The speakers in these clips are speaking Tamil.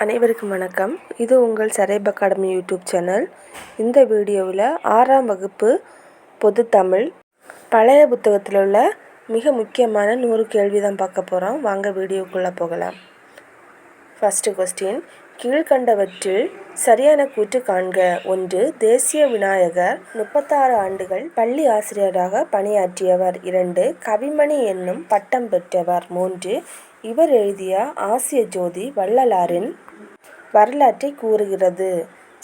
அனைவருக்கும் வணக்கம். இது உங்கள் சரைப் அகாடமி யூடியூப் சேனல். இந்த வீடியோவில் 6ஆம் வகுப்பு பொதுத்தமிழ் பழைய புத்தகத்தில் உள்ள மிக முக்கியமான 100 கேள்வி தான் பார்க்க போகிறோம். வாங்க வீடியோக்குள்ளே போகலாம். ஃபஸ்ட்டு கொஸ்டின், கீழ்கண்டவற்றில் சரியான கூற்று காண்க. 1. தேசிய விநாயகர் 36 ஆண்டுகள் பள்ளி ஆசிரியராக பணியாற்றியவர். 2. கவிமணி என்னும் பட்டம் பெற்றவர். 3. இவர் எழுதிய ஆசிய ஜோதி வள்ளலாரின் வரலாற்றை கூறுகிறது.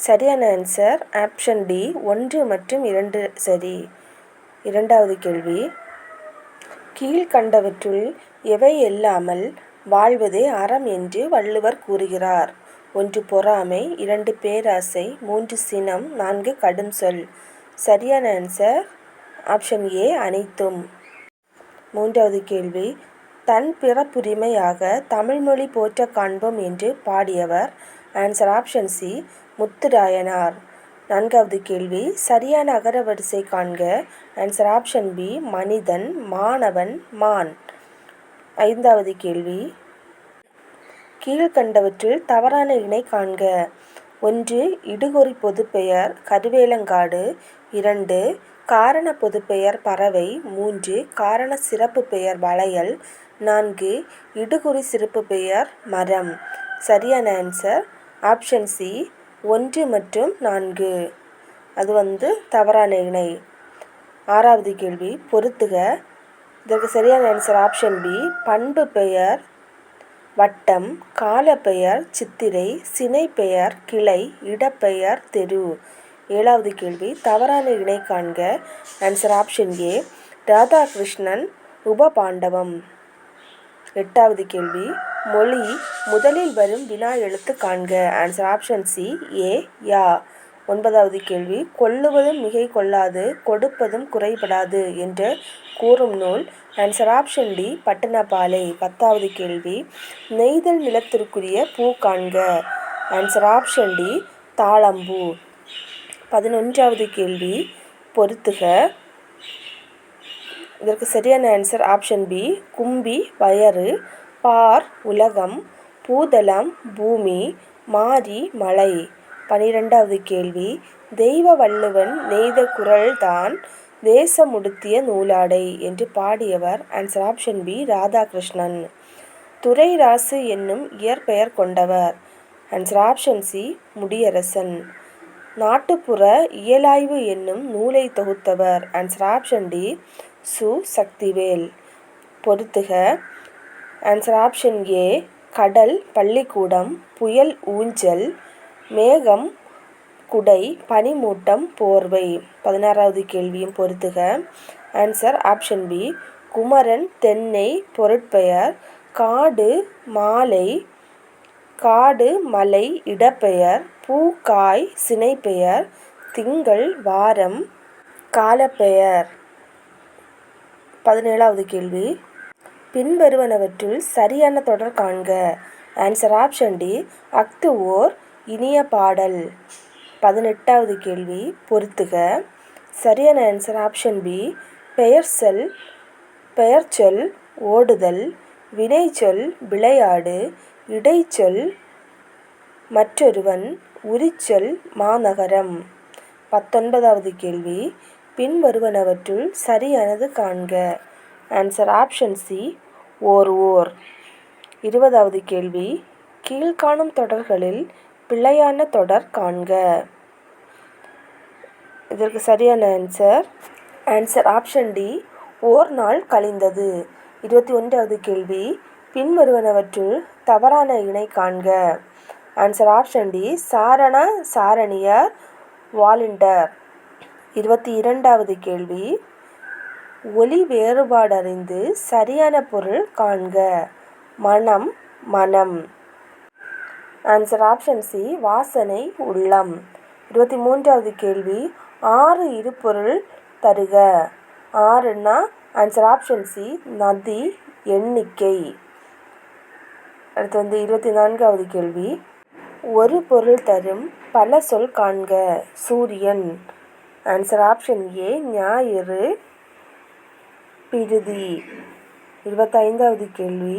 சரியான ஆன்சர் ஆப்ஷன் டி 1 மற்றும் 2 சரி. இரண்டாவது கேள்வி, கீழ்கண்டவற்றுள் எவை இல்லாமல் வாழ்வதே அறம் என்று வள்ளுவர் கூறுகிறார். 1. பொறாமை, 2. பேராசை, 3. சினம், 4. கடும் சொல். சரியான ஆன்சர் ஆப்ஷன் ஏ அனைத்தும். மூன்றாவது கேள்வி, தன் பிறப்புரிமையாக தமிழ்மொழி போற்ற காண்போம் என்று பாடியவர். Answer option C Mutturayanar. நான்காவது கேள்வி, சரியான அகரவரிசை காண்க. ஆன்சர் ஆப்ஷன் பி மனிதன், மாணவன், மான். ஐந்தாவது கேள்வி, கீழ்கண்டவற்றில் தவறான இணை காண்க. 1. இடுகொறி பொதுப்பெயர் கருவேலங்காடு. 2. காரண பொதுப்பெயர் பறவை. 3. காரண சிறப்பு பெயர் வளையல். 4. இடுகுறி சிறப்பு பெயர் மரம். சரியான ஆன்சர் ஆப்ஷன் சி 1 மற்றும் 4. அது தவறான இணை. ஆறாவது கேள்வி, பொறுத்துக. இதற்கு சரியான ஆன்சர் ஆப்ஷன் பி பண்பு பெயர் வட்டம், காலப்பெயர் சித்திரை, சினை பெயர் கிளை, இடப்பெயர் தெரு. ஏழாவது கேள்வி, தவறான இணை காண்க. ஆன்சர் ஆப்ஷன் ஏ ராதாகிருஷ்ணன் உபபாண்டவம். எட்டாவது கேள்வி, மொழி முதலில் வரும் வினா எழுத்து காண்க. ஆன்சர் ஆப்ஷன் சி ஏ யா. ஒன்பதாவது கேள்வி, கொள்ளுவதும் மிகை கொள்ளாது, கொடுப்பதும் குறைபடாது என்று கூறும் நூல். Answer option D Pattinappalai. பத்தாவது கேள்வி, நெய்தல் நிலத்திற்குரிய பூ காண்க. ஆன்சர் ஆப்ஷன் டி தாழம்பூ. 11வது கேள்வி, பொறுத்துக. இதற்கு சரியான ஆன்சர் ஆப்ஷன் பி கும்பி வயறு, பார் உலகம், பூதளம் பூமி, மாரி மலை. 12வது கேள்வி, தெய்வ வள்ளுவன் நெய்த குறள்தான் தேசமுடுத்திய நூலாடை என்று பாடியவர். Answer option B Radhakrishnan. Durairasu என்னும் இயற்பெயர் கொண்டவர். Answer option C Mudiyarasan. நாட்டுப்புற இயலாய்வு என்னும் நூலை தொகுத்தவர். ஆன்சர் ஆப்ஷன் டி சு சக்திவேல். பொறுத்துக. ஆன்சர் ஆப்ஷன் ஏ கடல் பள்ளிக்கூடம், புயல் ஊஞ்சல், மேகம் குடை, பனிமூட்டம் போர்வை. 16வது கேள்வியும் பொறுத்துக. ஆன்சர் ஆப்ஷன் பி குமரன் தென்னை பொருட்பெயர், காடு மாலை, காடு மலை இடப்பெயர், பூ காய் சினைப்பெயர், திங்கள் வாரம் காலப்பெயர். 17வது கேள்வி, பின்வருவனவற்றுள் சரியான தொடர் காண்க. ஆன்சர் ஆப்ஷன் டி அஃது ஓர் இனிய பாடல். 18வது கேள்வி, பொறுத்துக. சரியான ஆன்சர் ஆப்ஷன் பி பெயர்ச்சொல் ஓடுதல், வினைச்சொல் விளையாடு, இடைச்சொல் மற்றொருவன், உரிச்சொல் மாநகரம். 19வது கேள்வி, பின்வருவனவற்றுள் சரியானது காண்க. ஆன்சர் ஆப்ஷன் சி ஓர். 20வது கேள்வி, கீழ்காணும் தொடர்களில் பிழையான தொடர் காண்க. இதற்கு சரியான ஆன்சர் ஆப்ஷன் டி ஓர் நாள் கழிந்தது. 21வது கேள்வி, பின்வருவனவற்றுள் தவறான இணை காண்க. ஆன்சர் ஆப்ஷன் டி சாரண சாரணியர் வாலிண்டர். 22வது கேள்வி, ஒலி வேறுபாடறிந்து சரியான பொருள் காண்க. மனம் மனம். ஆன்சர் ஆப்ஷன் சி வாசனை உள்ளம். 23வது கேள்வி, 6 இருபொருள் தருக. 6ன்னா ஆன்சர் ஆப்ஷன் சி நதி எண்ணிக்கை. அடுத்து 24வது கேள்வி, ஒரு பொருள் தரும் பல சொல் காண்க. சூரியன். ஆன்சர் ஆப்ஷன் ஏ ஞாயிறு பிரிதி. 25வது கேள்வி,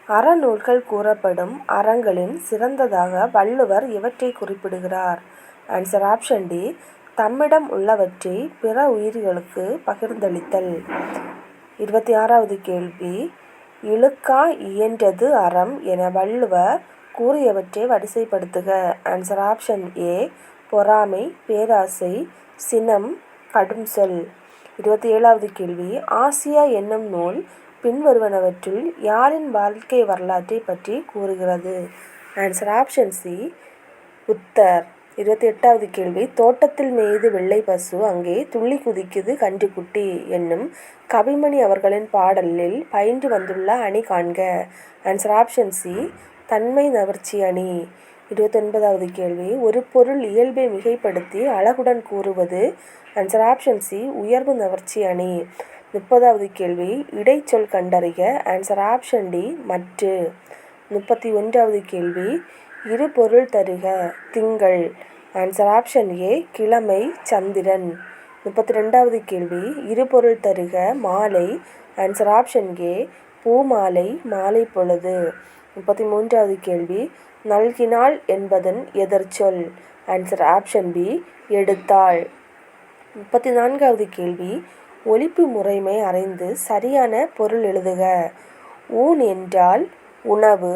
அறநூல்கள் கூறப்படும் அறங்களின் சிறந்ததாக வள்ளுவர் இவற்றை குறிப்பிடுகிறார். Answer option D. தம்மிடம் உள்ளவற்றை பிற உயிர்களுக்கு பகிர்ந்தளித்தல். 26வது கேள்வி. இழுக்கா இயன்றது அறம் என வள்ளுவர் கூறியவற்றை வரிசைப்படுத்துக. Answer option A. பொறாமை, பேராசை, சினம், கடும் சொல். 27வது கேள்வி. ஆசியா என்னும் நூல் பின்வருவனவற்றுள் யாரின் வாழ்க்கை வரலாற்றை பற்றி கூறுகிறது? Answer option C. புத்தர். 28வது கேள்வி. தோட்டத்தில் மேய்து வெள்ளை பசு அங்கே துள்ளி குதிக்குது கன்றுக்குட்டி என்னும் கவிமணி அவர்களின் பாடலில் பயின்று வந்துள்ள அணி காண்க. Answer option C. தன்மை நவிர்ச்சி அணி. 29வது கேள்வி. ஒரு பொருள் இயல்பை மிகைப்படுத்தி அழகுடன் கூறுவது. Answer option C. உயர்வு நவிர்ச்சி அணி. 30வது கேள்வி. இடைச்சொல் கண்டறிக. Answer option D. மற்று. 31வது கேள்வி. இரு பொருள் தருக. திங்கள். Answer option A. கிழமை, சந்திரன். 32வது கேள்வி. இரு பொருள் தருக. மாலை. Answer option A. பூமாலை, மாலை பொழுது. 33வது கேள்வி. நல்கினாள் என்பதன் எதிர்ச்சொல். Answer option B. எடுத்தாள். 34வது கேள்வி. ஒலிப்பு முறைமை அறிந்து சரியான பொருள் எழுதுக. ஊன் என்றால் உணவு,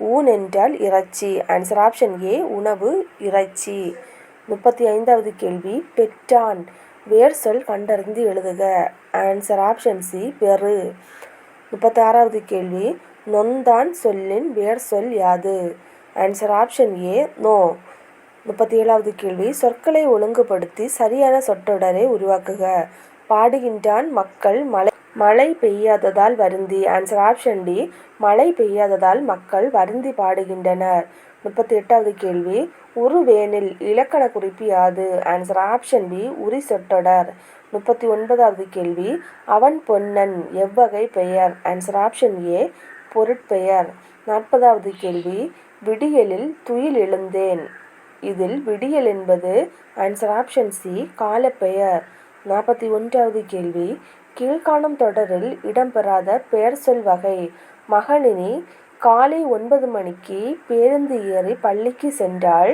ஊன் என்றால் இறைச்சி. Answer option A. உணவு, இறைச்சி. 35வது கேள்வி. பெற்றான் வேர் சொல் கண்டறிந்து எழுதுக. Answer option C. பெறு. 36வது கேள்வி. நொந்தான் சொல்லின் வேர் சொல் யாது? Answer option A. நோ. 37வது கேள்வி. சொற்களை ஒழுங்குபடுத்தி சரியான சொற்றொடரை உருவாக்குக. பாடுகின்றான் மக்கள் மழை பெய்யாததால் வருந்தி. Answer option D. மழை பெய்யாததால் மக்கள் வருந்தி பாடுகின்றனர். 38வது கேள்வி. உருவேனில் இலக்கண குறிப்பு யாது? Answer option B. உரி சொற்றொடர். 39வது கேள்வி. அவன் பொன்னன் எவ்வகை பெயர்? ஆன்சர் ஆப்ஷன் ஏ. பொருட்பெயர். 40வது கேள்வி. விடியலில் துயில் எழுந்தேன். இதில் விடியல் என்பது ஆன்சர் ஆப்ஷன் சி. காலப்பெயர். 41வது கேள்வி. கீழ்காணும் தொடரில் இடம்பெறாத பெயர் சொல் வகை. மகளினி காலை 9 மணிக்கு பேருந்து ஏறி பள்ளிக்கு சென்றாள்.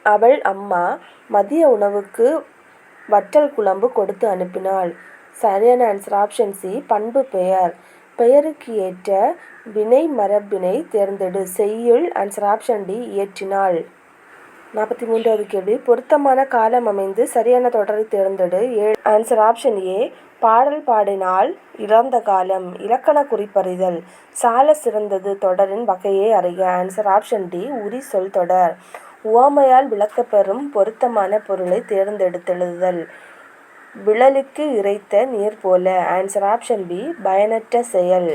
அவள் அம்மா மதிய உணவுக்கு வற்றல் குழம்பு கொடுத்து அனுப்பினாள். சரியான ஆன்சர் ஆப்ஷன் சி. பண்பு பெயர். பெயருக்கு ஏற்ற வினை மரபினை தேர்ந்தெடு. செய்யுள். Answer option D. இயற்றினாள். 43வது கேள்வி. பொருத்தமான காலம் அமைந்து சரியான தொடரை தேர்ந்தெடு. ஆன்சர் ஆப்ஷன் ஏ. பாடல் பாடினால் இறந்த காலம். இலக்கண குறிப்பறிதல். சால சிறந்தது தொடரின் வகையை அறிக. Answer option D. உரி சொல் தொடர். உவமையால் விளக்கப்பெறும் பொருத்தமான பொருளை தேர்ந்தெடுத்தெழுதுதல். விழலுக்கு இறைத்த நீர் போல. Answer option B. பயனற்ற செயல்.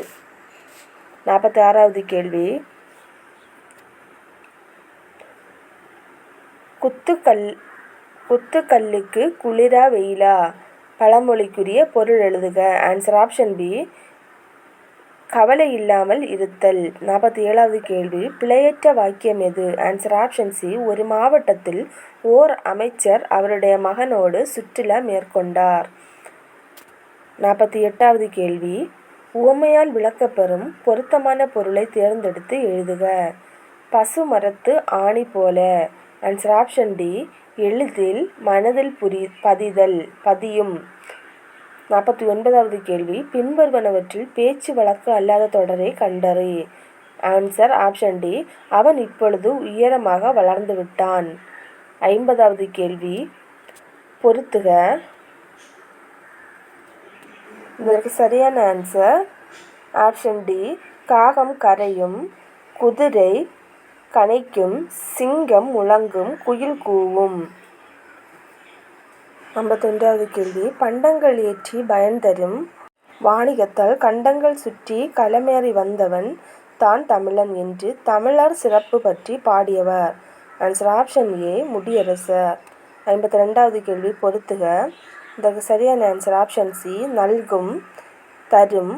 46வது கேள்வி. குத்துக்கல்லுக்கு குளிரா வெயிலா? பழமொழிக்குரிய பொருள் எழுதுக. Answer option B. கவலை இல்லாமல் இருத்தல். 47வது கேள்வி. பிழையற்ற வாக்கியம் எது? Answer option C. ஒரு மாவட்டத்தில் ஓர் அமைச்சர் அவருடைய மகனோடு சுற்றுலா மேற்கொண்டார். 48வது கேள்வி. உவமையால் விளக்கப்பெறும் பொருத்தமான பொருளை தேர்ந்தெடுத்து எழுதுக. பசு மரத்து ஆணி போல. Answer option D. எளிதில் மனதில் பதியும். 49வது கேள்வி. பின்வருவனவற்றில் பேச்சு வழக்கு அல்லாத தொடரை கண்டறி. Answer option D. அவன் இப்பொழுது உயரமாக வளர்ந்து விட்டான். 50வது கேள்வி. பொறுத்துக. இதற்கு சரியான ஆன்சர் ஆப்ஷன் டி. காகம் கரையும், குதிரை கனைக்கும், சிங்கம் முழங்கும், குயில் கூவும். 51வது கேள்வி. பண்டங்கள் ஏற்றி பயன் தரும் வாணிகத்தால் கண்டங்கள் சுற்றி களமேறி வந்தவன் தான் தமிழன் என்று தமிழர் சிறப்பு பற்றி பாடியவர். ஆன்சர் ஆப்ஷன் ஏ. முடியரசர். 52வது கேள்வி. பொறுத்துக. இதற்கு சரியான ஆன்சர் ஆப்ஷன் சி. நல்கும், தரும்,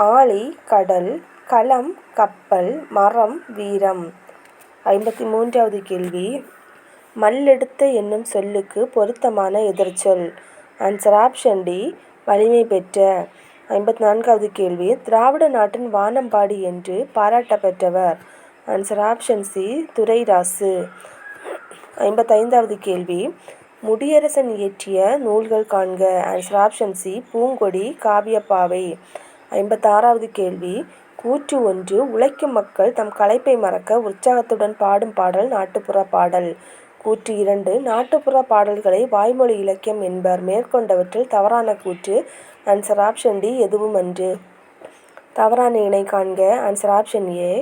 ஆழி, கடல், களம், கப்பல், மரம், வீரம். 53வது கேள்வி. மல்லெடுத்த என்னும் சொல்லுக்கு பொருத்தமான எதிர்ச்சொல். Answer option D. வலிமை பெற்ற. 54வது கேள்வி திராவிட நாட்டின் வானம்பாடி என்று பாராட்ட பெற்றவர். Answer option C Durairasu. 55வது கேள்வி முடியரசன் இயற்றிய நூல்கள் காண்க. Answer option C Poongodi, Kaviyappavai. 56வது கேள்வி கூற்று 1 உழைக்கும் மக்கள் தம் களைப்பை மறக்க உற்சாகத்துடன் பாடும் பாடல் நாட்டுப்புற பாடல். கூற்று 2 நாட்டுப்புற பாடல்களை வாய்மொழி இலக்கியம் என்பர். மேற்கொண்டவற்றில் தவறான கூற்று. ஆன்சர் ஆப்ஷன் டி எதுவும் அன்று. தவறான இணை காண்க. ஆன்சர் ஆப்ஷன் ஏ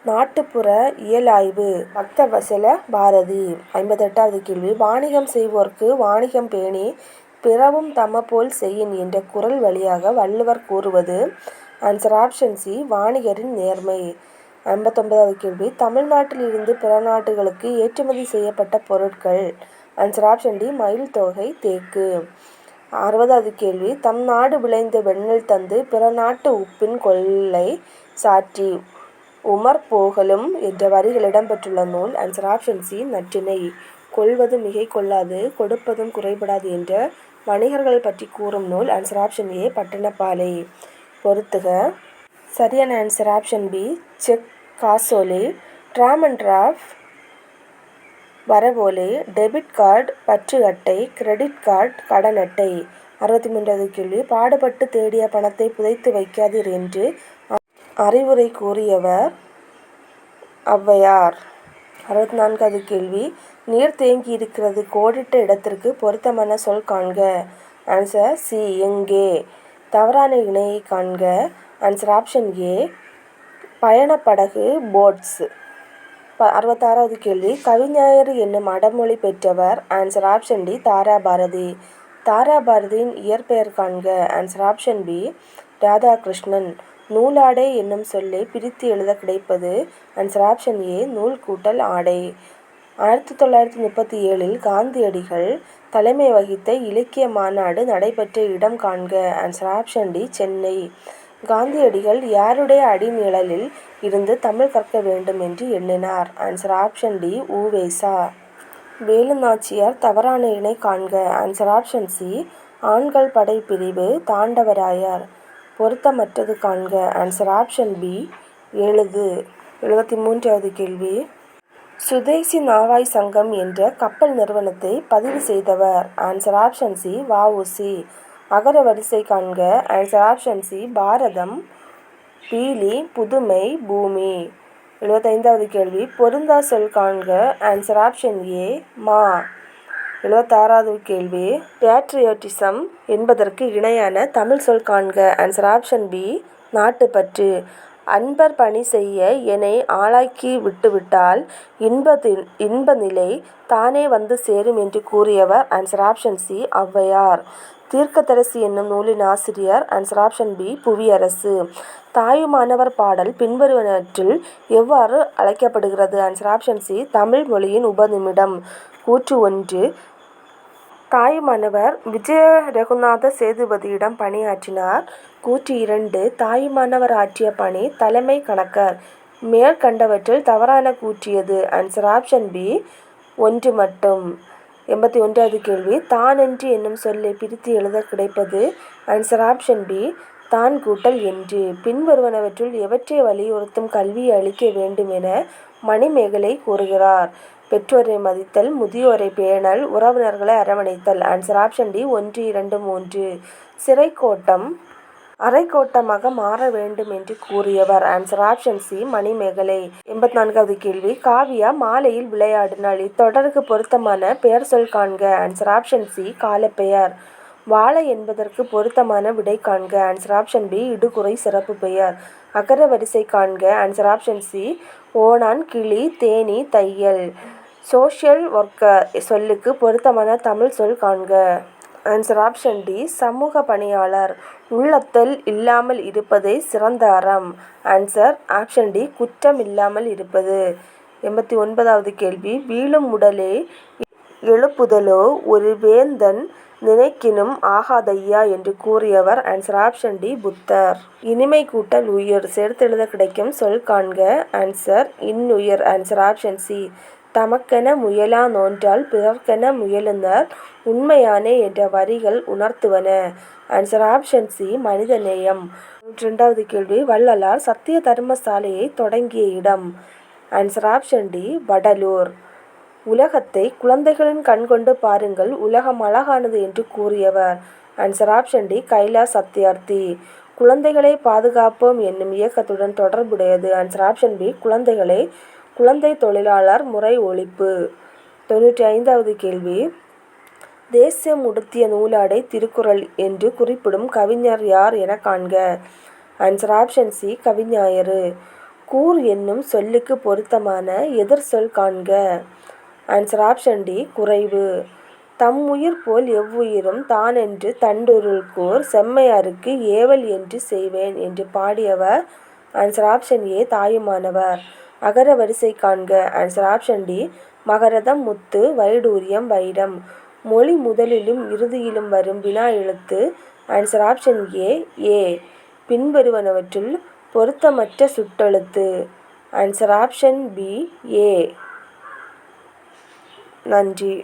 நாட்டுப்புற இயலாய்வு. பக்தவசல பாரதி. 58வது கேள்வி வாணிகம் செய்வோர்க்கு வாணிகம் பேணி பிறவும் தமபோல் செய்யின் என்ற குறள் வழியாக வள்ளுவர் கூறுவது. ஆன்சர் ஆப்ஷன் சி வாணிகரின் நேர்மை. 59வது கேள்வி தமிழ்நாட்டில் இருந்து பிற நாடுகளுக்கு ஏற்றுமதி செய்யப்பட்ட பொருட்கள். ஆன்சர் ஆப்ஷன் டி மயில் தோகை, தேக்கு. 60வது கேள்வி தம் நாடு விளைந்த வெண்ணெல் தந்து பிற நாட்டு உப்பின் கொல்லை சாற்றி உமர் போகலும் என்ற வரிகள் இடம்பெற்றுள்ள நூல். Answer option C Natrinai. கொள்வது மிகை கொள்ளாது கொடுப்பதும் குறைபடாது என்ற வணிகர்கள் பற்றி கூறும் நூல். Answer option A Pattinappalai. பொறுத்துக. சரியான ஆன்சர் ஆப்ஷன் பி செக் காசோலை, டிராம் அண்ட் டிராஃப்ட் வரவோலை, டெபிட் கார்டு பற்று அட்டை, கிரெடிட் கார்டு கடன் அட்டை. 63வது கேள்வி பாடுபட்டு தேடிய பணத்தை புதைத்து வைக்காதீர் என்று அறிவுரை கூறியவர் ஔவையார். 64வது கேள்வி நீர் தேங்கி இருக்கிறது கோடிட்ட இடத்திற்கு பொருத்தமான சொல் காண்க. ஆன்சர் சி எங்கே. தவறான இணையை காண்க. ஆன்சர் ஆப்ஷன் ஏ பயணப்படகு, போட்ஸ். 66வது கேள்வி கவிஞாயிறு என்னும் அடமொழி பெற்றவர். Answer option D Tharabharathi. தாராபாரதியின் இயற்பெயர் காண்க. Answer option B Radhakrishnan. நூலாடை என்னும் சொல்லை பிரித்து எழுத கிடைப்பது. ஆன்சர் ஆப்ஷன் ஏ நூல் கூட்டல் ஆடை. 1937 காந்தியடிகள் தலைமை வகித்த இலக்கிய மாநாடு நடைபெற்ற இடம் காண்க. Answer option D Chennai. காந்தியடிகள் யாருடைய அடிநிழலில் இருந்து தமிழ் கற்க வேண்டும் என்று எண்ணினார். ஆன்சர் ஆப்ஷன் டி உ.வே.சா. வேலுநாச்சியார். தவறான இணை காண்க. ஆன்சர் ஆப்ஷன் சி ஆண்கள் படை பிரிவு, தாண்டவராயர். பொருத்தமற்றது காண்க. ஆன்சர் ஆப்ஷன் பி எழுது. 73வது கேள்வி சுதேசி நாவாய் சங்கம் என்ற கப்பல் நிறுவனத்தை பதிவு செய்தவர். Answer option C V.O.C.. அகர வரிசை காண்க. ஆன்சர் ஆப்ஷன் சி பாரதம், பீலி, புதுமை, பூமி. 75வது கேள்வி பொருந்தா சொல் காண்க. ஆன்சர் ஆப்ஷன் ஏ மா. 76வது கேள்வி பேட்ரியாட்டிசம் என்பதற்கு இணையான தமிழ் சொல் காண்க. ஆன்சர் ஆப்ஷன் பி நாட்டுப்பற்று. அன்பர் பணி செய்ய என்னை ஆளாக்கி விட்டுவிட்டால் இன்ப நிலை தானே வந்து சேரும் என்று கூறியவர். Answer option C Avvaiyar. தீர்க்கதரிசி என்னும் நூலின் ஆசிரியர். Answer option B Puviyarasu. Thayumanavar பாடல் பின்வருவனவற்றில் எவ்வாறு அழைக்கப்படுகிறது. ஆன்சர் ஆப்ஷன் சி தமிழ் மொழியின் உபநிமிடம். கூற்று 1 தாயுமானவர் விஜய ரகுநாத சேதுபதியிடம் பணியாற்றினார். கூற்று 2 தாயுமானவர் ஆற்றிய பணி தலைமை கணக்கர். மேற்கண்டவற்றில் தவறான கூற்று எது. ஆன்சர் ஆப்ஷன் பி 1 மட்டும். 81வது கேள்வி தானென்று என்னும் சொல்லை பிரித்து எழுத கிடைப்பது. ஆன்சர் ஆப்ஷன் பி தான் கூட்டல் என்று. பின்வருவனவற்றுள் எவற்றை வலியுறுத்தும் கல்வியை அளிக்க வேண்டும் என மணிமேகலை கூறுகிறார். பெற்றோரை மதித்தல், முதியோரை பேணல், உறவினர்களை அரவணைத்தல். Answer option D 1, 2, 3. சிறைக்கோட்டம் அரைக்கோட்டமாக மாற வேண்டும் என்று கூறியவர். Answer option C Manimekalai. 84வது கேள்வி காவியா மாலையில் விளையாடினாள். இத்தொடருக்கு பொருத்தமான பெயர் சொல் காண்க. ஆன்சர் ஆப்ஷன் சி காலப்பெயர். வாழை என்பதற்கு பொருத்தமான விடை காண்க. ஆன்சர் ஆப்ஷன் பி இடுகுறை சிறப்பு பெயர். அகர வரிசை காண்க. ஆன்சர் ஆப்ஷன் சி ஓணான், கிளி, தேனீ, தையல். சோஷியல் ஒர்க்கர் சொல்லுக்கு பொருத்தமான தமிழ் சொல் காண்க. ஆன்சர் ஆப்ஷன் டி சமூக பணியாளர். உள்ளத்தல் இல்லாமல் இருப்பதே சிறந்த அறம். ஆன்சர் ஆப்ஷன் டி குற்றம் இல்லாமல் இருப்பது. 89வது கேள்வி வீழும் உடலே எழுப்புதலோ ஒரு வேந்தன் நினைக்கினும் ஆகாதையா என்று கூறியவர். ஆன்சர் ஆப்ஷன் டி புத்தர். இனிமை கூட்டல் உயிர் சேர்த்து எழுத கிடைக்கும் சொல் காண்க. ஆன்சர் இன்னுயிர். ஆன்சர் ஆப்ஷன் சி தமக்கென முயலா நோன்றால் பிறர்க்கென முயலுனர் உண்மையானே என்ற வரிகள் உணர்த்துவன. ஆன்சர் ஆப்ஷன் சி மனிதநேயம். 92வது கேள்வி, வள்ளலார் சத்திய தர்மசாலையை தொடங்கிய இடம். Answer option D Vadalur. உலகத்தை குழந்தைகளின் கண்கொண்டு பாருங்கள், உலகம் அழகானது என்று கூறியவர். Answer option D Kailash Satyarthi. குழந்தைகளை பாதுகாப்போம் என்னும் இயக்கத்துடன் தொடர்புடையது. ஆன்சர் ஆப்ஷன் பி குழந்தை தொழிலாளர் முறை ஒழிப்பு. 95வது கேள்வி, தேசியம் உடுத்திய நூலாடை திருக்குறள் என்று குறிப்பிடும் கவிஞர் யார் என காண்க. ஆன்சர் ஆப்ஷன் சி கவிஞாயிறு. கூர் என்னும் சொல்லுக்கு பொருத்தமான எதிர்ச்சொல் காண்க. ஆன்சர் ஆப்ஷன் டி குறைவு. தம்முயிர் போல் எவ்வுயிரும் தானென்று தண்டுருள்கூர் செம்மையாருக்கு ஏவல் என்று செய்வேன் என்று பாடியவர். ஆன்சர் ஆப்ஷன் ஏ தாயுமானவர். அகர வரிசை காண்க. ஆன்சர் ஆப்ஷன் டி மகரதம் முத்து வைடூரியம் வைரம். மொழி முதலிலும் இறுதியிலும் வரும் வினா எழுத்து. ஆன்சர் ஆப்ஷன் ஏ பின்வருவனவற்றுள் பொருத்தமற்ற சுட்டெழுத்து. Answer option B A. நன்றி.